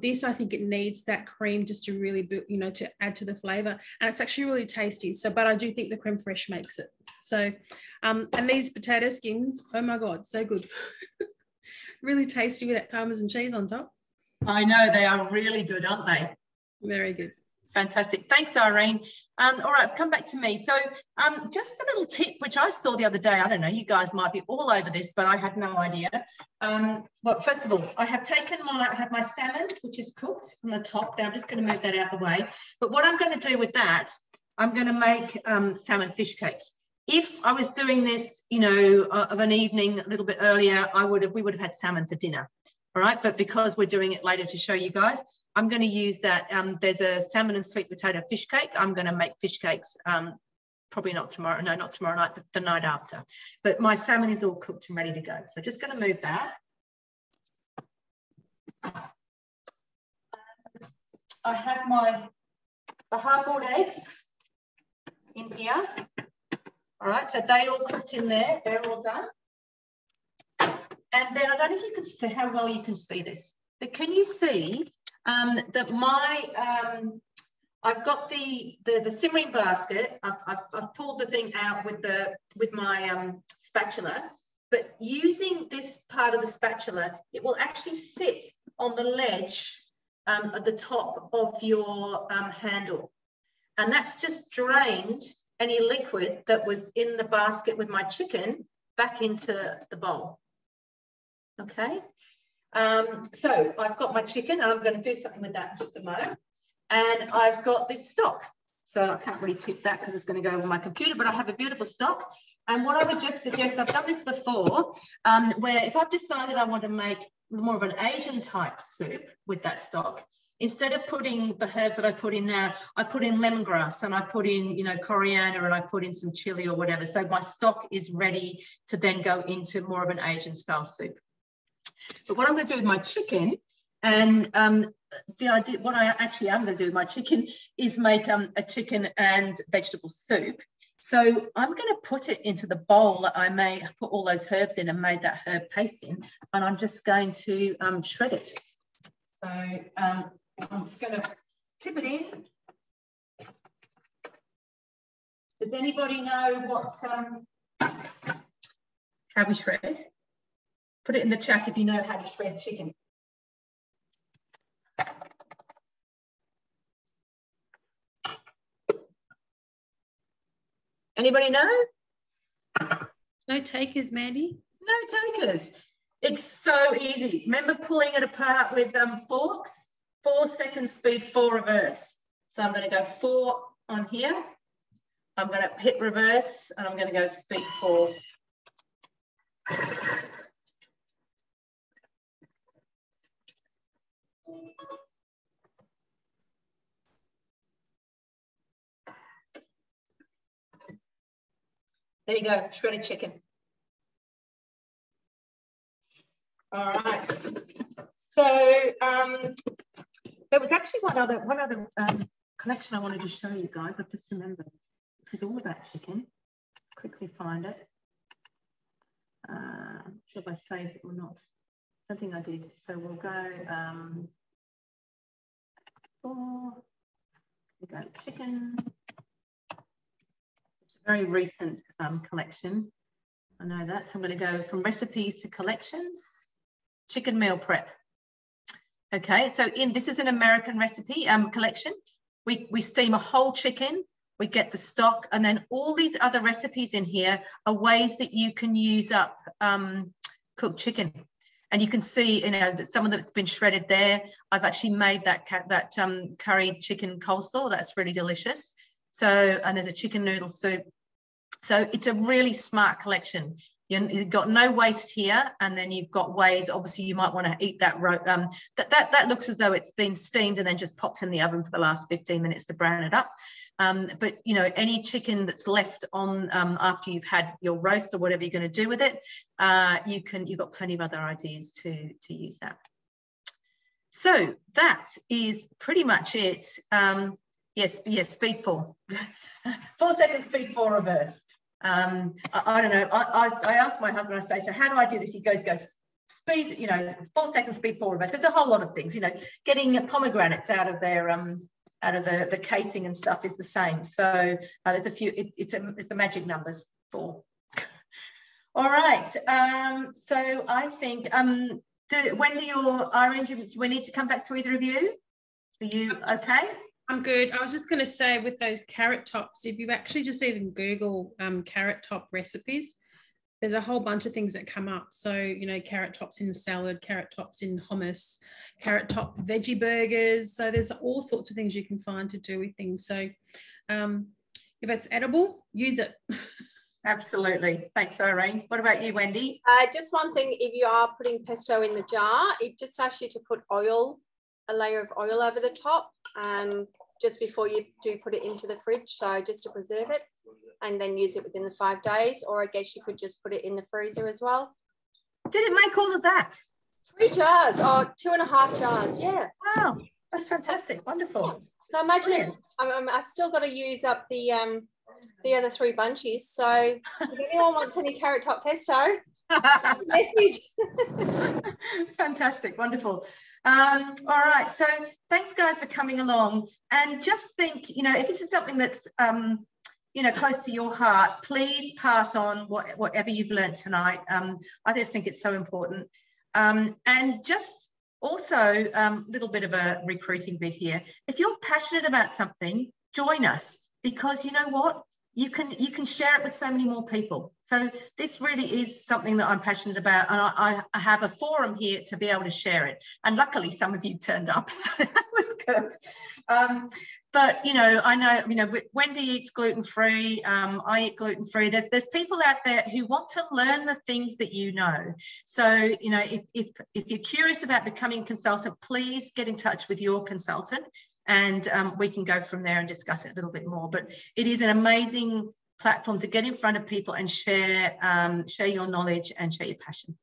This, I think it needs that cream just to really, to add to the flavour. And it's actually really tasty. So, but I do think the creme fraiche makes it. So, and these potato skins, oh my God, so good. Really tasty with that Parmesan cheese on top. I know, they are really good, aren't they? Very good. Fantastic. Thanks, Irene. All right, come back to me. So just a little tip, which I saw the other day. I don't know, you guys might be all over this, but I had no idea. Well, first of all, I have my salmon, which is cooked from the top. Now I'm just going to move that out of the way. But what I'm going to do with that, I'm going to make salmon fish cakes. If I was doing this, of an evening a little bit earlier, we would have had salmon for dinner. All right, but because we're doing it later to show you guys, I'm going to use that. There's a salmon and sweet potato fish cake. I'm going to make fish cakes probably not tomorrow. No, not tomorrow night, but the night after. But my salmon is all cooked and ready to go. So just going to move that. I have the hard-boiled eggs in here. All right, so they all cooked in there. They're all done. And then I don't know if you can see how well you can see this, but can you see that I've got the simmering basket. I've pulled the thing out with my spatula, but using this part of the spatula, it will actually sit on the ledge at the top of your handle, and that's just drained any liquid that was in the basket with my chicken back into the bowl. Okay, so I've got my chicken, and I'm going to do something with that in just a moment. And I've got this stock. So I can't really tip that because it's going to go over my computer, but I have a beautiful stock. And what I would just suggest, I've done this before, where if I've decided I want to make more of an Asian type soup with that stock, instead of putting the herbs that I put in now, I put in lemongrass and I put in, you know, coriander, and I put in some chili or whatever. So my stock is ready to then go into more of an Asian style soup. But what I'm going to do with my chicken, and the idea, what I actually am going to do with my chicken is make a chicken and vegetable soup. So I'm going to put it into the bowl that I made, put all those herbs in and made that herb paste in, and I'm just going to shred it. So I'm going to tip it in. Does anybody know what how we shred? Put it in the chat if you know how to shred chicken. Anybody know? No takers, Mandy. No takers. It's so easy. Remember pulling it apart with forks? 4 seconds speed, 4 reverse. So I'm going to go 4 on here. I'm going to hit reverse, and I'm going to go speed 4. There you go, shredded chicken. All right. So there was actually one other collection I wanted to show you guys. I've just remembered. It's all about chicken. Quickly find it. I'm not sure if I saved it or not. I don't think I did. So we'll go 4. We go chicken. Very recent collection. I know that. So I'm going to go from recipes to collections. Chicken meal prep. Okay, so this is an American recipe collection. We steam a whole chicken, we get the stock, and then all these other recipes in here are ways that you can use up cooked chicken. And you can see, you know, that some of it's been shredded there. I've actually made that curry chicken coleslaw. That's really delicious. So, and there's a chicken noodle soup. So it's a really smart collection. You've got no waste here, and then you've got ways. Obviously, you might want to eat that. That looks as though it's been steamed and then just popped in the oven for the last 15 minutes to brown it up. But you know, any chicken that's left on after you've had your roast or whatever you're going to do with it, you've got plenty of other ideas to use that. So that is pretty much it. Yes, speed 4. 4 seconds, speed 4 reverse. I don't know. I asked my husband, I say, so how do I do this? He goes speed, you know, 4 seconds, speed 4 reverse. There's a whole lot of things, you know, getting pomegranates out of their out of the casing and stuff is the same. So there's a few. It's the magic numbers 4. All right. So I think Wendy or Irene, do we need to come back to either of you? Are you okay? I'm good. I was just going to say, with those carrot tops, if you actually just even Google carrot top recipes, there's a whole bunch of things that come up. So, you know, carrot tops in salad, carrot tops in hummus, carrot top veggie burgers. So there's all sorts of things you can find to do with things. So if it's edible, use it. Absolutely. Thanks, Irene. What about you, Wendy? Just one thing, if you are putting pesto in the jar, it just asks you to put a layer of oil over the top just before you do put it into the fridge, so just to preserve it. and then use it within the 5 days, or I guess you could just put it in the freezer as well. Did it make all of that? 3 jars, or 2.5 jars, yeah. Wow, that's fantastic, wonderful. So imagine I've still got to use up the other 3 bunches. So if anyone wants any carrot top pesto, message. Fantastic, wonderful. All right, so thanks guys for coming along, and just think, you know, if this is something that's you know, close to your heart, please pass on whatever you've learned tonight. I just think it's so important. And just also a little bit of a recruiting bit here. If you're passionate about something, join us, because you know what? You can share it with so many more people. So this really is something that I'm passionate about, and I have a forum here to be able to share it. And luckily, some of you turned up, so that was good. But you know, I know, you know, Wendy eats gluten-free. I eat gluten-free. There's people out there who want to learn the things that you know. So you know, if you're curious about becoming a consultant, please get in touch with your consultant, and we can go from there and discuss it a little bit more. But it is an amazing platform to get in front of people and share your knowledge and share your passion.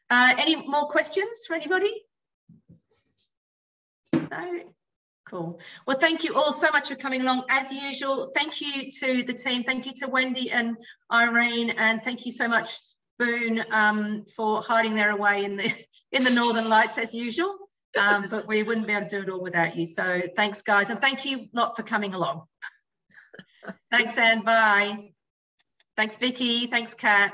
Any more questions for anybody? No? Cool. Well, thank you all so much for coming along. As usual, thank you to the team. Thank you to Wendy and Irene, and thank you so much, Boone, for hiding there away in the Northern Lights as usual. But we wouldn't be able to do it all without you. So thanks, guys, and thank you lot for coming along. Thanks, Anne. Bye. Thanks, Vicky. Thanks, Kat.